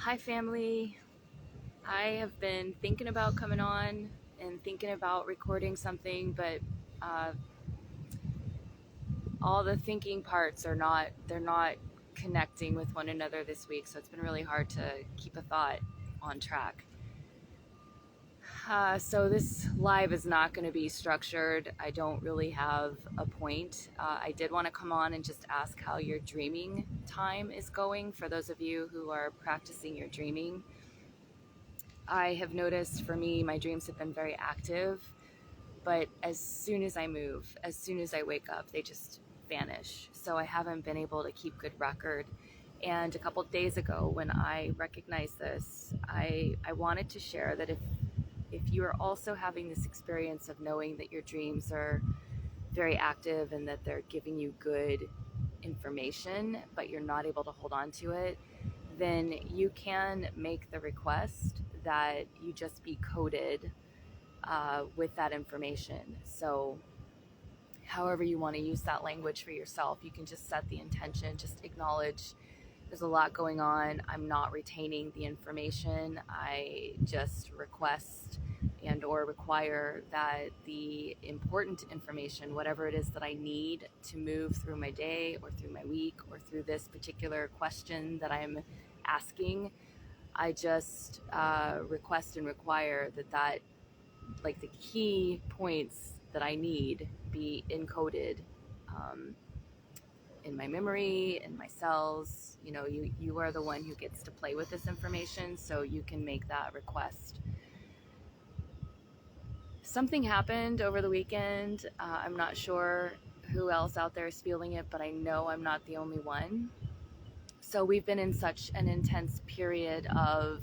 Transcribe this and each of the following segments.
Hi, family. I have been thinking about coming on and thinking about recording something, but uh, all the thinking parts they're not connecting with one another this week. So it's been really hard to keep a thought on track. So this live is not going to be structured. I don't really have a point. I did want to come on and just ask how your dreaming time is going for those of you who are practicing your dreaming. I have noticed for me, my dreams have been very active, but as soon as I move, as soon as I wake up, they just vanish. So I haven't been able to keep good record. And a couple of days ago, when I recognized this, I wanted to share that if you are also having this experience of knowing that your dreams are very active and that they're giving you good information, but you're not able to hold on to it, then you can make the request that you just be coded with that information. So, however you want to use that language for yourself, you can just set the intention, just acknowledge there's a lot going on. I'm not retaining the information. I just request and or require that the important information, whatever it is that I need to move through my day or through my week or through this particular question that I'm asking, I just request and require that like the key points that I need be encoded um, in my memory, in my cells. You know, you are the one who gets to play with this information, so you can make that request. Something happened over the weekend. I'm not sure who else out there is feeling it, but I know I'm not the only one. So we've been in such an intense period of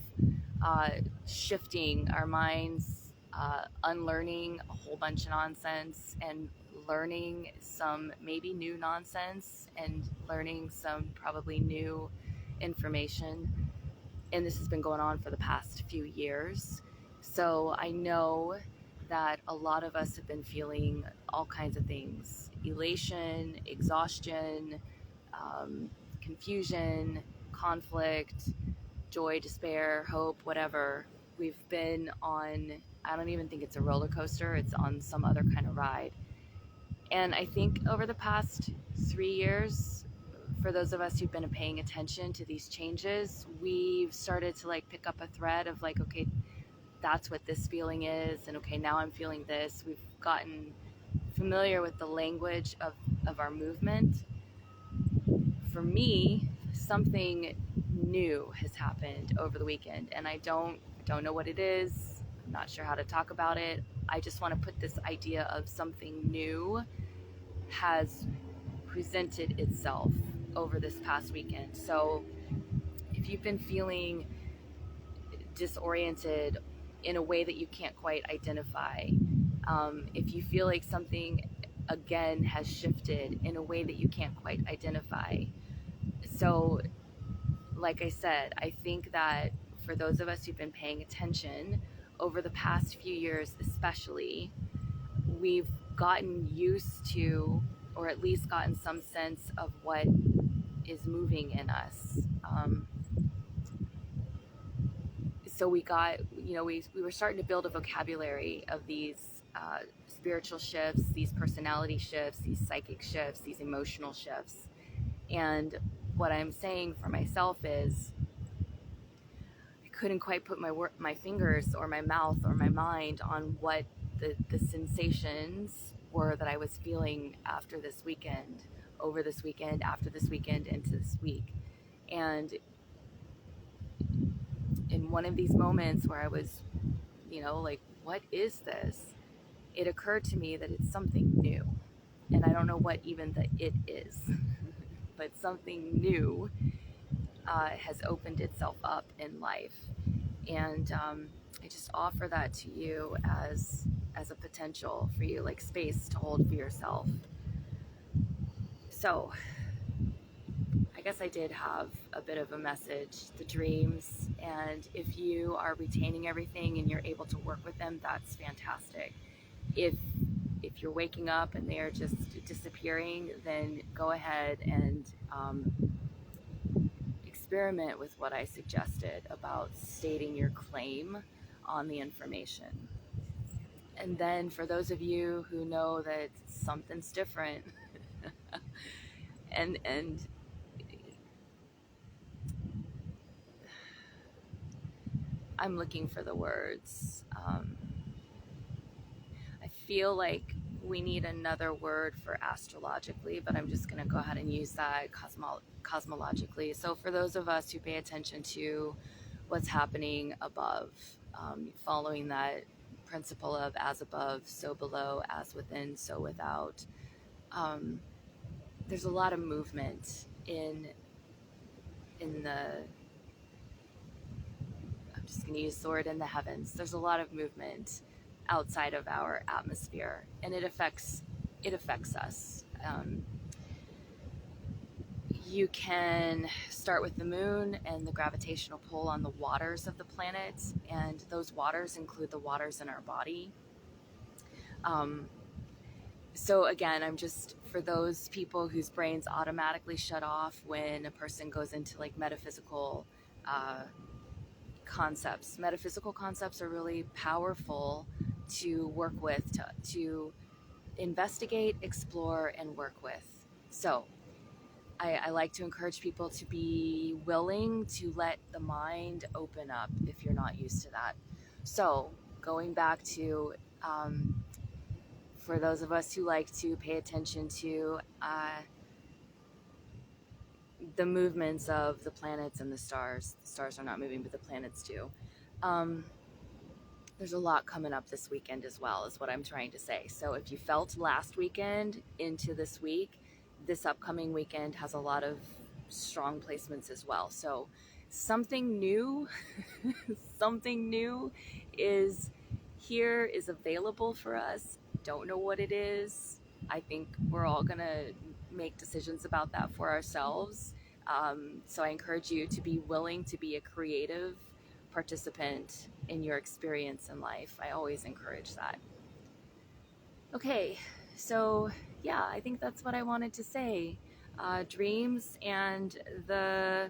shifting our minds, unlearning a whole bunch of nonsense and learning some maybe new nonsense and learning some probably new information. And this has been going on for the past few years. So I know that a lot of us have been feeling all kinds of things: elation, exhaustion, confusion, conflict, joy, despair, hope, whatever. We've been on, I don't even think it's a roller coaster, it's on some other kind of ride. And I think over the past 3 years, for those of us who've been paying attention to these changes, we've started to like pick up a thread of like, okay, that's what this feeling is. And okay, now I'm feeling this. We've gotten familiar with the language of our movement. For me, something new has happened over the weekend, and I don't know what it is. I'm not sure how to talk about it. I just want to put this idea of something new has presented itself over this past weekend. So if you've been feeling disoriented in a way that you can't quite identify, if you feel like something again has shifted in a way that you can't quite identify, so like I said, I think that for those of us who've been paying attention over the past few years, especially, we've gotten used to, or at least gotten some sense of what is moving in us. So we got, we were starting to build a vocabulary of these spiritual shifts, these personality shifts, these psychic shifts, these emotional shifts. And what I'm saying for myself is, couldn't quite put my fingers or my mouth or my mind on what the sensations were that I was feeling after this weekend, over this weekend, after this weekend, into this week. And in one of these moments where I was, like, what is this? It occurred to me that it's something new. And I don't know what even the it is, but something new has opened itself up in life. And I just offer that to you as a potential for you, like space to hold for yourself. So I guess I did have a bit of a message, the dreams, and if you are retaining everything and you're able to work with them, that's fantastic. If you're waking up and they are just disappearing, then go ahead and experiment with what I suggested about stating your claim on the information. And then for those of you who know that something's different, and I'm looking for the words. I feel like we need another word for astrologically, but I'm just going to go ahead and use that cosmologically. So for those of us who pay attention to what's happening above, following that principle of as above, so below, as within, so without, there's a lot of movement in the, I'm just going to use the word, in the heavens. There's a lot of movement outside of our atmosphere, and it affects us. You can start with the moon and the gravitational pull on the waters of the planet, and those waters include the waters in our body. So again, I'm just, for those people whose brains automatically shut off when a person goes into like metaphysical concepts. Metaphysical concepts are really powerful to work with, to investigate, explore, and work with. So I like to encourage people to be willing to let the mind open up if you're not used to that. So going back to, for those of us who like to pay attention to the movements of the planets and the stars are not moving, but the planets do. There's a lot coming up this weekend as well, is what I'm trying to say. So if you felt last weekend into this week, this upcoming weekend has a lot of strong placements as well. So something new, something new is here, is available for us. Don't know what it is. I think we're all gonna make decisions about that for ourselves. So I encourage you to be willing to be a creative participant in your experience in life. I always encourage that. Okay, so yeah, I think that's what I wanted to say. Dreams and the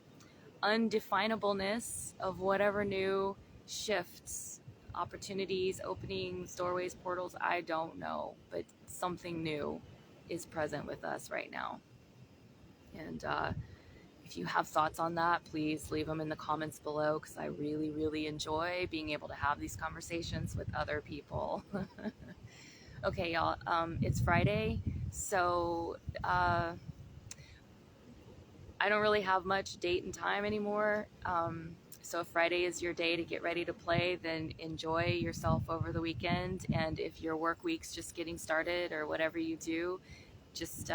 undefinableness of whatever new shifts, opportunities, openings, doorways, portals, I don't know, but something new is present with us right now. And if you have thoughts on that, please leave them in the comments below, because I really, really enjoy being able to have these conversations with other people. Okay, y'all, it's Friday, so I don't really have much date and time anymore. So if Friday is your day to get ready to play, then enjoy yourself over the weekend. And if your work week's just getting started or whatever you do, just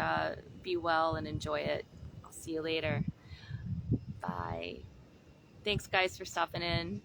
be well and enjoy it. I'll see you later. Bye. Thanks, guys, for stopping in.